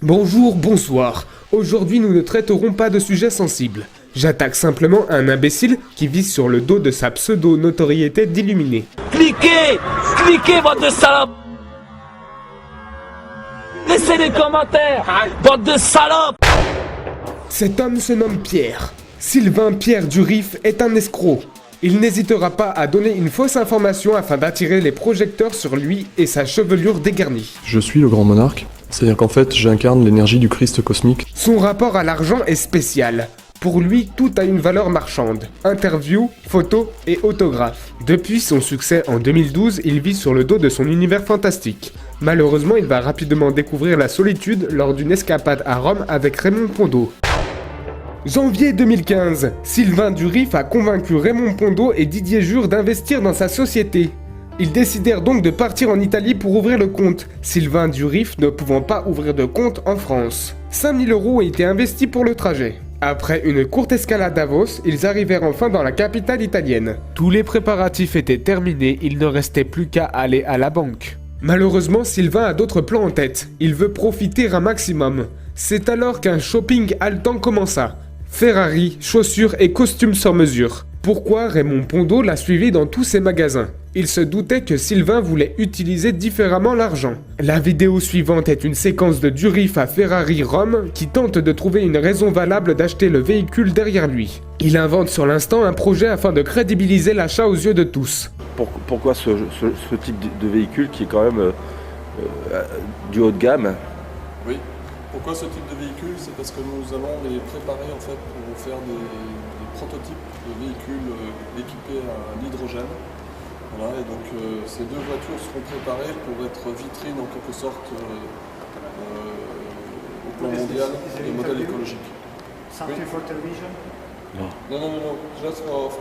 Bonjour, bonsoir. Aujourd'hui, nous ne traiterons pas de sujets sensibles. J'attaque simplement un imbécile qui vise sur le dos de sa pseudo-notoriété d'illuminé. Cliquez, bande de salopes. Laissez des commentaires, bande de salopes. Cet homme se nomme Pierre. Sylvain Pierre Durif est un escroc. Il n'hésitera pas à donner une fausse information afin d'attirer les projecteurs sur lui et sa chevelure dégarnie. Je suis le grand monarque, c'est-à-dire qu'en fait j'incarne l'énergie du Christ cosmique. Son rapport à l'argent est spécial. Pour lui, tout a une valeur marchande. Interviews, photos et autographes. Depuis son succès en 2012, il vit sur le dos de son univers fantastique. Malheureusement, il va rapidement découvrir la solitude lors d'une escapade à Rome avec Raymond Pondo. Janvier 2015, Sylvain Durif a convaincu Raymond Pondo et Didier Jure d'investir dans sa société. Ils décidèrent donc de partir en Italie pour ouvrir le compte, Sylvain Durif ne pouvant pas ouvrir de compte en France. 5 000 € ont été investis pour le trajet. Après une courte escale à Davos, ils arrivèrent enfin dans la capitale italienne. Tous les préparatifs étaient terminés, il ne restait plus qu'à aller à la banque. Malheureusement, Sylvain a d'autres plans en tête. Il veut profiter un maximum. C'est alors qu'un shopping haletant commença. Ferrari, chaussures et costumes sur mesure. Pourquoi Raymond Pondo l'a suivi dans tous ses magasins? Il se doutait que Sylvain voulait utiliser différemment l'argent. La vidéo suivante est une séquence de Durif à Ferrari Rome qui tente de trouver une raison valable d'acheter le véhicule derrière lui. Il invente sur l'instant un projet afin de crédibiliser l'achat aux yeux de tous. Pourquoi ce type de véhicule qui est quand même du haut de gamme? Oui. Pourquoi ce type de véhicule? C'est parce que nous allons les préparer en fait pour faire des prototypes de véhicules équipés à l'hydrogène. Voilà, et donc ces deux voitures seront préparées pour être vitrines en quelque sorte au plan mondial des modèles écologiques. Something for television? Non. Just for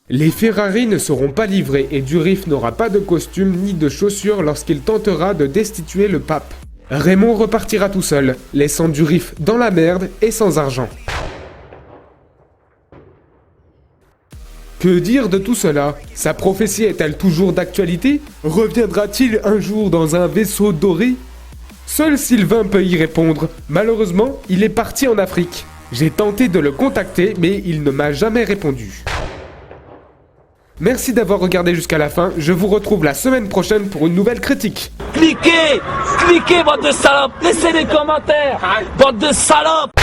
Les Ferrari ne seront pas livrés et Durif n'aura pas de costume ni de chaussures lorsqu'il tentera de destituer le pape. Raymond repartira tout seul, laissant Durif dans la merde et sans argent. Que dire de tout cela? Sa prophétie est-elle toujours d'actualité? Reviendra-t-il un jour dans un vaisseau doré? Seul Sylvain peut y répondre. Malheureusement, il est parti en Afrique. J'ai tenté de le contacter, mais il ne m'a jamais répondu. Merci d'avoir regardé jusqu'à la fin, je vous retrouve la semaine prochaine pour une nouvelle critique. Cliquez, bande de salopes. Laissez des commentaires, bande de salopes.